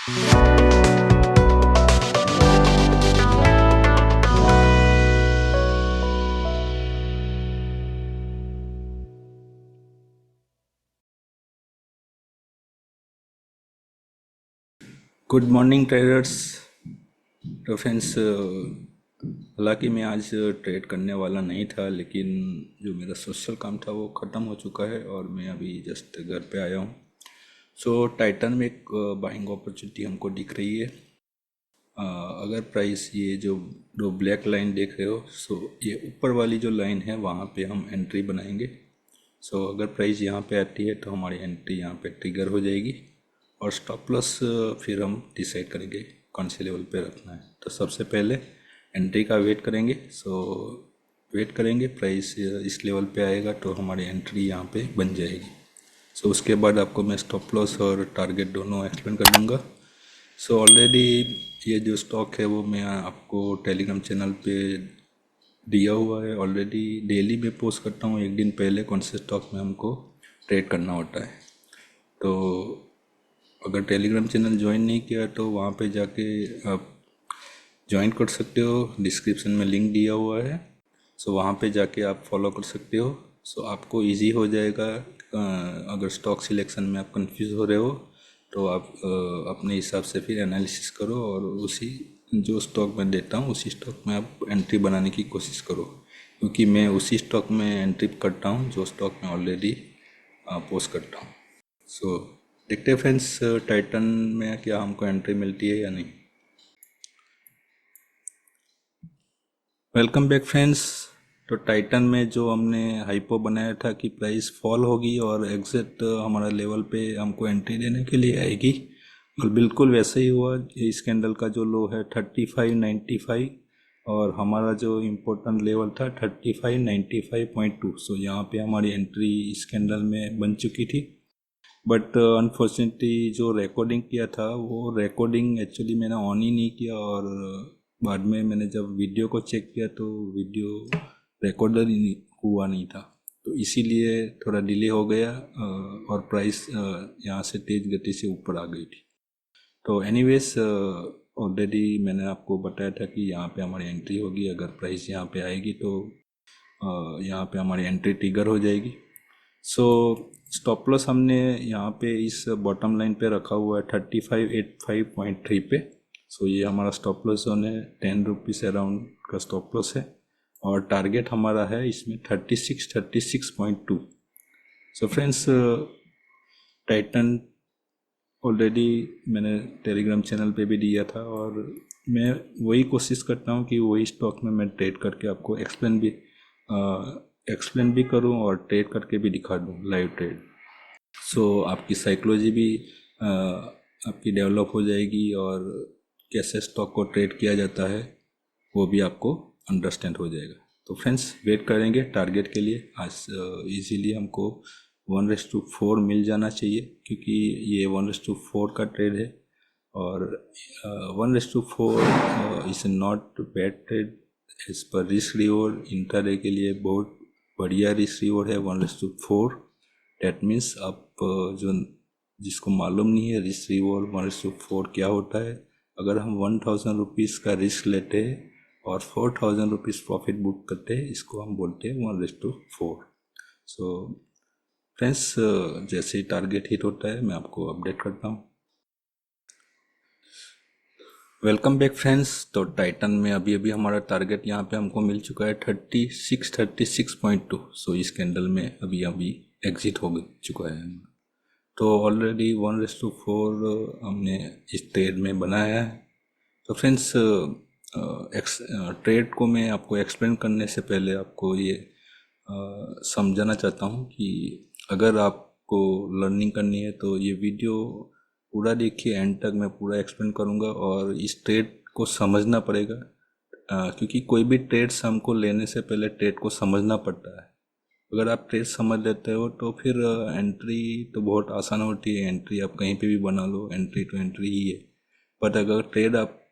Good morning traders. तो friends, हालांकि मैं आज ट्रेड करने वाला नहीं था, लेकिन जो मेरा सोशल काम था वो ख़त्म हो चुका है और मैं अभी जस्ट घर पे आया हूँ। सो टाइटन में एक बाइंग अपॉर्चुनिटी हमको दिख रही है। अगर प्राइस ये जो ब्लैक लाइन देख रहे हो, सो ये ऊपर वाली जो लाइन है वहाँ पे हम एंट्री बनाएंगे। सो अगर प्राइस यहाँ पे आती है तो हमारी एंट्री यहाँ पे ट्रिगर हो जाएगी और स्टॉप लॉस फिर हम डिसाइड करेंगे कौन से लेवल पे रखना है। तो सबसे पहले एंट्री का वेट करेंगे। सो वेट करेंगे, प्राइस इस लेवल पे आएगा तो हमारी एंट्री यहाँ पे बन जाएगी। सो उसके बाद आपको मैं स्टॉप लॉस और टारगेट दोनों एक्सप्लेन कर दूँगा। सो ऑलरेडी ये जो स्टॉक है वो मैं आपको टेलीग्राम चैनल पे दिया हुआ है। ऑलरेडी डेली में पोस्ट करता हूँ एक दिन पहले कौन से स्टॉक में हमको ट्रेड करना होता है। तो अगर टेलीग्राम चैनल ज्वाइन नहीं किया तो वहाँ पे जाके आप ज्वाइन कर सकते हो, डिस्क्रिप्शन में लिंक दिया हुआ है। सो वहाँ पे जाके आप फॉलो कर सकते हो। सो आपको इजी हो जाएगा। अगर स्टॉक सिलेक्शन में आप कंफ्यूज हो रहे हो तो आप अपने हिसाब से फिर एनालिसिस करो और उसी जो स्टॉक मैं देता हूँ उसी स्टॉक में आप एंट्री बनाने की कोशिश करो, क्योंकि मैं उसी स्टॉक में एंट्री करता हूँ जो स्टॉक मैं ऑलरेडी पोस्ट करता हूँ। सो देखते हैं फ्रेंड्स, टाइटन में क्या हमको एंट्री मिलती है या नहीं। Welcome back friends. तो टाइटन में जो हमने हाइपो बनाया था कि प्राइस फॉल होगी और एग्जैक्ट हमारा लेवल पे हमको एंट्री देने के लिए आएगी, और बिल्कुल वैसे ही हुआ। इस कैंडल का जो लो है 35.95 और हमारा जो इम्पोर्टेंट लेवल था 35.95.2। सो यहाँ पे हमारी एंट्री इस कैंडल में बन चुकी थी। बट अनफॉर्चुनेटली जो रिकॉर्डिंग किया था वो रिकॉर्डिंग एक्चुअली मैंने ऑन ही नहीं किया, और बाद में मैंने जब वीडियो को चेक किया तो वीडियो रिकॉर्डर ही हुआ नहीं था। तो इसीलिए थोड़ा डिले हो गया और प्राइस यहाँ से तेज़ गति से ऊपर आ गई थी। तो एनीवेज, ऑलरेडी मैंने आपको बताया था कि यहाँ पे हमारी एंट्री होगी। अगर प्राइस यहाँ पे आएगी तो यहाँ पे हमारी एंट्री ट्रिगर हो जाएगी। सो स्टॉप लॉस हमने यहाँ पे इस बॉटम लाइन पे रखा हुआ है 3585.3 पे। सो ये हमारा स्टॉप लॉस जोन है, 10 रुपीज़ अराउंड का स्टॉप लॉस है, और टारगेट हमारा है इसमें 36.2। सो फ्रेंड्स, टाइटन ऑलरेडी मैंने टेलीग्राम चैनल पे भी दिया था और मैं वही कोशिश करता हूँ कि वही स्टॉक में मैं ट्रेड करके आपको एक्सप्लेन भी करूँ और ट्रेड करके भी दिखा दूँ, लाइव ट्रेड। सो आपकी साइकोलॉजी भी आपकी डेवलप हो जाएगी और कैसे स्टॉक को ट्रेड किया जाता है वो भी आपको अंडरस्टैंड हो जाएगा। तो फ्रेंड्स, वेट करेंगे टारगेट के लिए। आज इजीली हमको 1:4 मिल जाना चाहिए, क्योंकि ये 1:4 का ट्रेड है और 1:4 is not bad trade as per risk reward. Intraday के लिए बहुत बढ़िया रिस्क रिवॉर्ड है 1:4। डैट मीन्स आप जो जिसको मालूम नहीं है रिस्क रिवॉर्ड 1:4 क्या होता है, अगर हम 1000 रुपीज़ का रिस्क लेते हैं और 4000 रुपीज़ प्रॉफिट बुक करते हैं, इसको हम बोलते हैं 1:4। सो फ्रेंड्स, जैसे ही टारगेट हिट होता है मैं आपको अपडेट करता हूँ। Welcome back friends. तो टाइटन में अभी अभी हमारा टारगेट यहाँ पे हमको मिल चुका है 36.2। सो इस कैंडल में अभी अभी एग्जिट हो चुका है। तो ऑलरेडी 1:4 हमने इस ट्रेड में बनाया है। तो फ्रेंड्स, ट्रेड को मैं आपको एक्सप्लेन करने से पहले आपको ये समझाना चाहता हूँ कि अगर आपको लर्निंग करनी है तो ये वीडियो पूरा देखिए, एंड तक मैं पूरा एक्सप्लेन करूँगा और इस ट्रेड को समझना पड़ेगा, क्योंकि कोई भी ट्रेड्स हमको लेने से पहले ट्रेड को समझना पड़ता है। अगर आप ट्रेड समझ लेते हो तो फिर एंट्री तो बहुत आसान होती है। एंट्री आप कहीं पे भी बना लो, एंट्री तो एंट्री ही है। बट अगर ट्रेड आप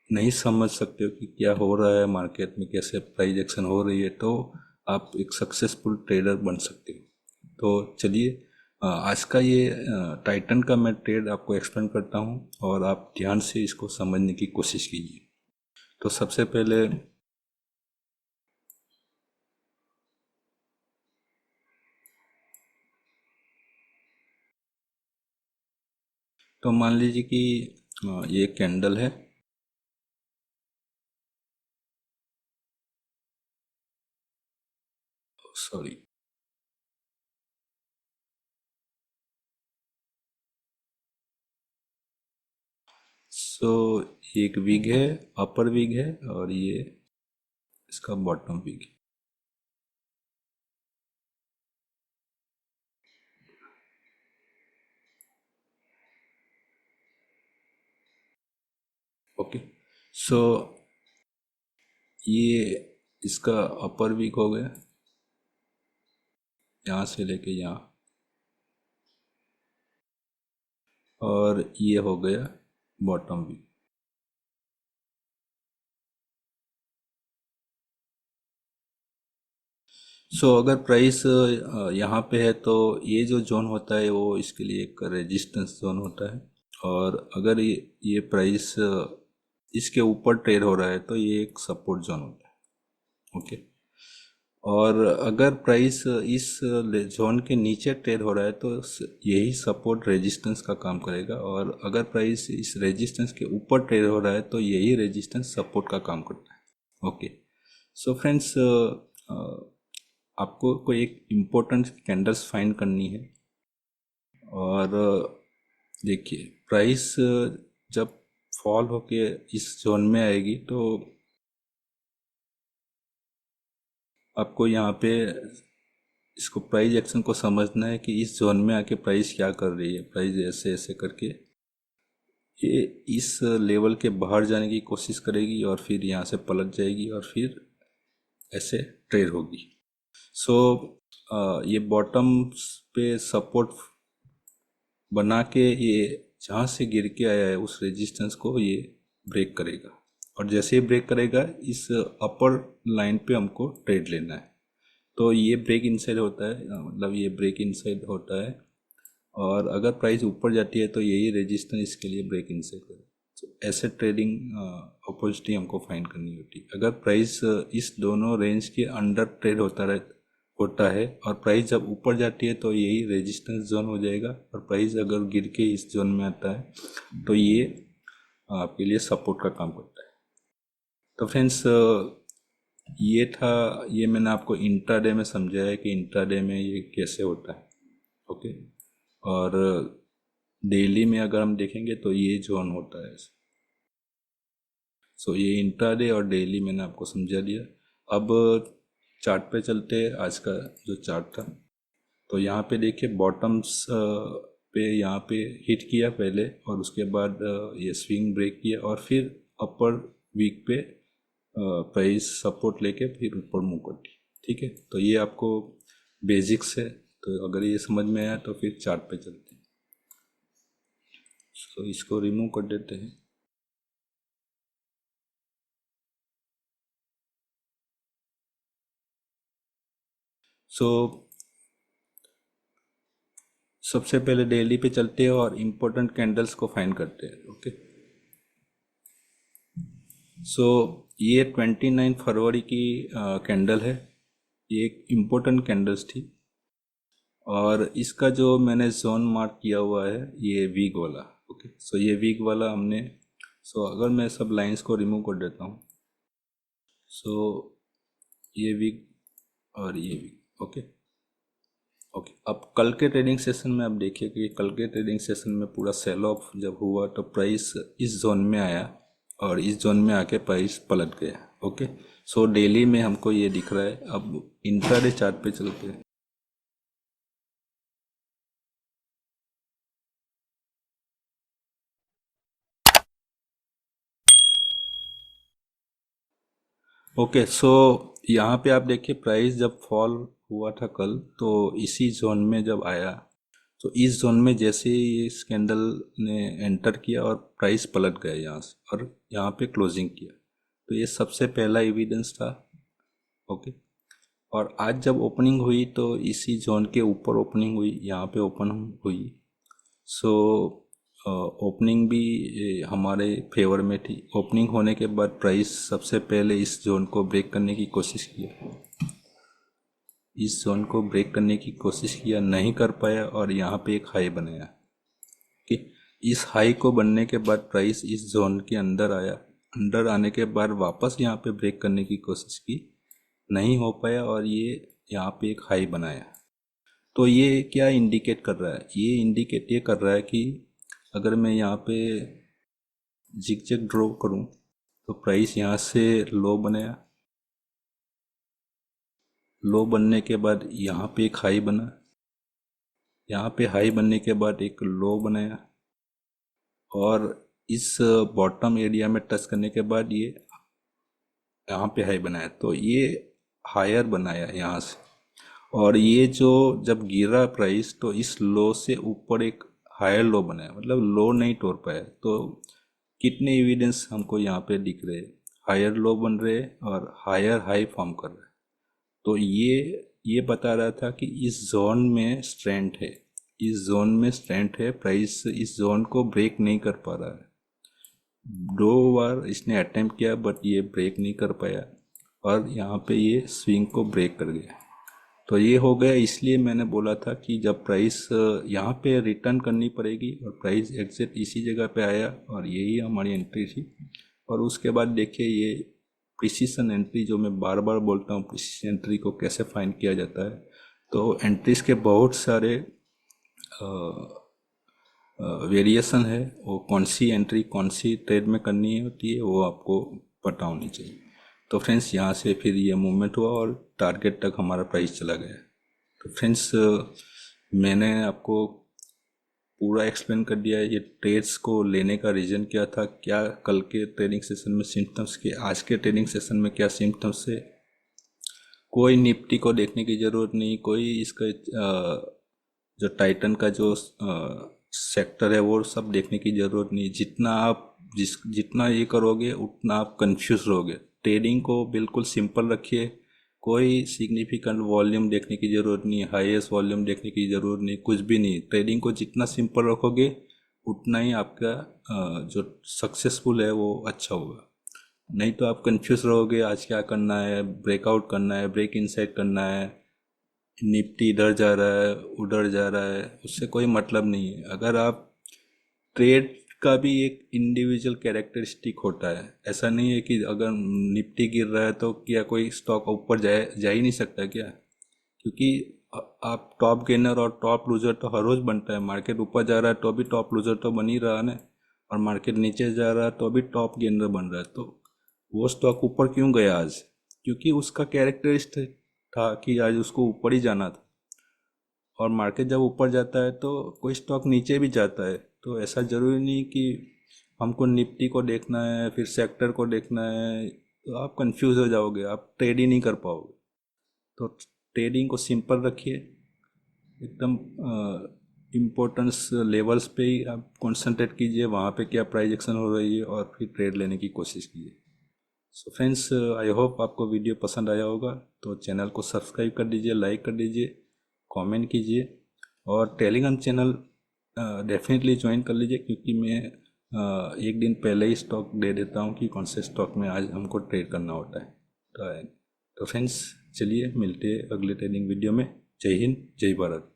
नहीं समझ सकते हो कि क्या हो रहा है मार्केट में, कैसे प्राइस एक्शन हो रही है, तो आप एक सक्सेसफुल ट्रेडर बन सकते हो। तो चलिए आज का ये टाइटन का मैं ट्रेड आपको एक्सप्लेन करता हूँ और आप ध्यान से इसको समझने की कोशिश कीजिए। तो सबसे पहले तो मान लीजिए कि ये कैंडल है, सॉरी, सो एक विग है, अपर विग है और ये इसका बॉटम विग है। ओके, सो ये इसका अपर विग हो गया, यहाँ से लेके यहाँ, और ये हो गया बॉटम विग। सो अगर प्राइस यहाँ पे है तो ये जो जोन होता है वो इसके लिए एक रेजिस्टेंस जोन होता है, और अगर ये प्राइस इसके ऊपर ट्रेड हो रहा है तो ये एक सपोर्ट जोन होता है। ओके, और अगर प्राइस इस जोन के नीचे ट्रेड हो रहा है तो यही सपोर्ट रेजिस्टेंस का काम करेगा, और अगर प्राइस इस रेजिस्टेंस के ऊपर ट्रेड हो रहा है तो यही रेजिस्टेंस सपोर्ट का काम करता है। ओके, सो फ्रेंड्स, आपको कोई एक इम्पोर्टेंट कैंडल्स फाइंड करनी है, और देखिए प्राइस जब फॉल होके इस जोन में आएगी तो आपको यहाँ पे इसको प्राइस एक्शन को समझना है कि इस जोन में आके प्राइस क्या कर रही है। प्राइस ऐसे ऐसे करके ये इस लेवल के बाहर जाने की कोशिश करेगी और फिर यहाँ से पलट जाएगी और फिर ऐसे ट्रेड होगी। सो ये बॉटम पे सपोर्ट बना के ये जहाँ से गिर के आया है उस रेजिस्टेंस को ये ब्रेक करेगा, और जैसे ही ब्रेक करेगा इस अपर लाइन पे हमको ट्रेड लेना है। तो ये ब्रेक इनसाइड होता है, मतलब ये ब्रेक इनसाइड होता है, और अगर प्राइस ऊपर जाती है तो यही रेजिस्टेंस इसके लिए ब्रेक इनसाइड करे। तो ऐसे ट्रेडिंग अपॉर्चुनिटी हमको फाइंड करनी होती है। अगर प्राइस इस दोनों रेंज के अंडर ट्रेड होता है और प्राइस जब ऊपर जाती है तो यही रेजिस्टेंस जोन हो जाएगा, और प्राइस अगर गिर के इस जोन में आता है तो ये आपके लिए सपोर्ट का काम करता है। तो फ्रेंड्स, ये मैंने आपको इंट्राडे में समझाया कि इंट्राडे में ये कैसे होता है। ओके, और डेली में अगर हम देखेंगे तो ये जोन होता है। सो ये इंट्राडे और डेली मैंने आपको समझा दिया। अब चार्ट पे चलते हैं, आज का जो चार्ट था। तो यहाँ पे देखिए बॉटम्स पे यहाँ पे हिट किया पहले, और उसके बाद ये स्विंग ब्रेक किया, और फिर अपर वीक पे प्राइस सपोर्ट लेके फिर ऊपर मूव कर दी। ठीक है, तो ये आपको बेसिक्स है। तो अगर ये समझ में आया तो फिर चार्ट पे चलते हैं। तो इसको रिमूव कर देते हैं। सो सबसे पहले डेली पे चलते हैं और इम्पोर्टेंट कैंडल्स को फाइंड करते हैं। ओके, सो ये 29 फरवरी की कैंडल है। ये एक इम्पोर्टेंट कैंडल्स थी, और इसका जो मैंने जोन मार्क किया हुआ है ये वीक वाला। ओके, सो ये वीक वाला हमने, सो अगर मैं सब लाइंस को रिमूव कर देता हूँ, सो ये वीक और ये वीक। ओके, ओके, अब कल के ट्रेडिंग सेशन में आप देखिए कि कल के ट्रेडिंग सेशन में पूरा सेल ऑफ जब हुआ तो प्राइस इस जोन में आया, और इस जोन में आके प्राइस पलट गया। ओके, सो डेली में हमको ये दिख रहा है। अब इंट्राडे चार्ट पे चलते हैं। ओके, सो यहाँ पे आप देखिए प्राइस जब फॉल हुआ था कल, तो इसी जोन में जब आया, तो इस जोन में जैसे ही इस कैंडल ने एंटर किया और प्राइस पलट गया यहाँ से, और यहाँ पे क्लोजिंग किया। तो ये सबसे पहला एविडेंस था। ओके, और आज जब ओपनिंग हुई तो इसी जोन के ऊपर ओपनिंग हुई, यहाँ पे ओपन हुई। सो ओपनिंग भी हमारे फेवर में थी। ओपनिंग होने के बाद प्राइस सबसे पहले इस जोन को ब्रेक करने की कोशिश किया, इस जोन को ब्रेक करने की कोशिश किया, नहीं कर पाया और यहाँ पे एक हाई बनाया कि इस हाई को बनने के बाद प्राइस इस जोन के अंदर आया। अंदर आने के बाद वापस यहाँ पे ब्रेक करने की कोशिश की, नहीं हो पाया और ये यहाँ पे एक हाई बनाया। तो ये क्या इंडिकेट कर रहा है? ये इंडिकेट ये कर रहा है कि अगर मैं यहाँ पे जिगजैग ड्रॉ करूँ तो प्राइस यहाँ से लो बनाया, लो बनने के बाद यहाँ पे एक हाई बना, यहाँ पे हाई बनने के बाद एक लो बनाया और इस बॉटम एरिया में टच करने के बाद ये यहाँ पे हाई बनाया। तो ये हायर बनाया यहाँ से, और ये जो जब गिरा प्राइस तो इस लो से ऊपर एक हायर लो बनाया, मतलब लो नहीं तोड़ पाया। तो कितने एविडेंस हमको यहाँ पे दिख रहे हैं, हायर लो बन रहे और हायर हाई फॉर्म कर रहे हैं। तो ये बता रहा था कि इस जोन में स्ट्रेंथ है, इस जोन में स्ट्रेंथ है, प्राइस इस जोन को ब्रेक नहीं कर पा रहा है। 2 बार इसने अटेम्प्ट किया बट ये ब्रेक नहीं कर पाया और यहाँ पे ये स्विंग को ब्रेक कर गया। तो ये हो गया, इसलिए मैंने बोला था कि जब प्राइस यहाँ पे रिटर्न करनी पड़ेगी और प्राइस एग्जैक्ट इसी जगह पे आया और यही हमारी एंट्री थी। और उसके बाद देखिए ये प्रिसीशन एंट्री, जो मैं बार बार बोलता हूँ प्रिसीशन एंट्री को कैसे फाइंड किया जाता है। तो एंट्रीज के बहुत सारे वेरिएशन है, वो कौन सी एंट्री कौन सी ट्रेड में करनी होती है वो आपको पता होनी चाहिए। तो फ्रेंड्स यहाँ से फिर ये मूवमेंट हुआ और टारगेट तक हमारा प्राइस चला गया। तो फ्रेंड्स मैंने आपको पूरा एक्सप्लेन कर दिया है ये ट्रेड्स को लेने का रीज़न क्या था, क्या कल के ट्रेडिंग सेशन में सिम्टम्स के, आज के ट्रेडिंग सेशन में क्या सिम्टम्स है। कोई निफ्टी को देखने की ज़रूरत नहीं, कोई इसका जो टाइटन का जो सेक्टर है वो सब देखने की ज़रूरत नहीं। जितना ये करोगे उतना आप कंफ्यूज रहोगे। ट्रेडिंग को बिल्कुल सिंपल रखिए, कोई सिग्निफिकेंट वॉल्यूम देखने की ज़रूरत नहीं, हाईएस्ट वॉल्यूम देखने की ज़रूरत नहीं, कुछ भी नहीं। ट्रेडिंग को जितना सिंपल रखोगे उतना ही आपका जो सक्सेसफुल है वो अच्छा होगा। नहीं तो आप कंफ्यूज रहोगे, आज क्या करना है, ब्रेकआउट करना है, ब्रेक इनसाइड करना है, निफ्टी इधर जा रहा है उधर जा रहा है, उससे कोई मतलब नहीं है। अगर आप ट्रेड का भी एक इंडिविजुअल कैरेक्टरिस्टिक होता है, ऐसा नहीं है कि अगर निफ्टी गिर रहा है तो क्या कोई स्टॉक ऊपर जा ही नहीं सकता क्या? क्योंकि आप टॉप गेनर और टॉप लूजर तो हर रोज बनता है। मार्केट ऊपर जा रहा है तो भी टॉप लूजर तो बन ही रहा है ना, और मार्केट नीचे जा रहा है तो भी टॉप गेनर बन रहा है। तो वो स्टॉक ऊपर क्यों गया आज? क्योंकि उसका कैरेक्टरिस्टिक था कि आज उसको ऊपर ही जाना था। और मार्केट जब ऊपर जाता है तो कोई स्टॉक नीचे भी जाता है। तो ऐसा ज़रूरी नहीं कि हमको निफ्टी को देखना है फिर सेक्टर को देखना है, तो आप कंफ्यूज हो जाओगे, आप ट्रेड ही नहीं कर पाओगे। तो ट्रेडिंग को सिंपल रखिए, एकदम इम्पोर्टेंस लेवल्स पे ही आप कंसंट्रेट कीजिए, वहाँ पे क्या प्राइस एक्शन हो रही है और फिर ट्रेड लेने की कोशिश कीजिए। सो फ्रेंड्स, आई होप आपको वीडियो पसंद आया होगा। तो चैनल को सब्सक्राइब कर दीजिए, लाइक कर दीजिए, कमेंट कीजिए और टेलीग्राम चैनल डेफिनेटली ज्वाइन कर लीजिए, क्योंकि मैं एक दिन पहले ही स्टॉक दे देता हूँ कि कौन से स्टॉक में आज हमको ट्रेड करना होता है। तो फ्रेंड्स चलिए मिलते हैं अगले ट्रेडिंग वीडियो में। जय हिंद, जय भारत।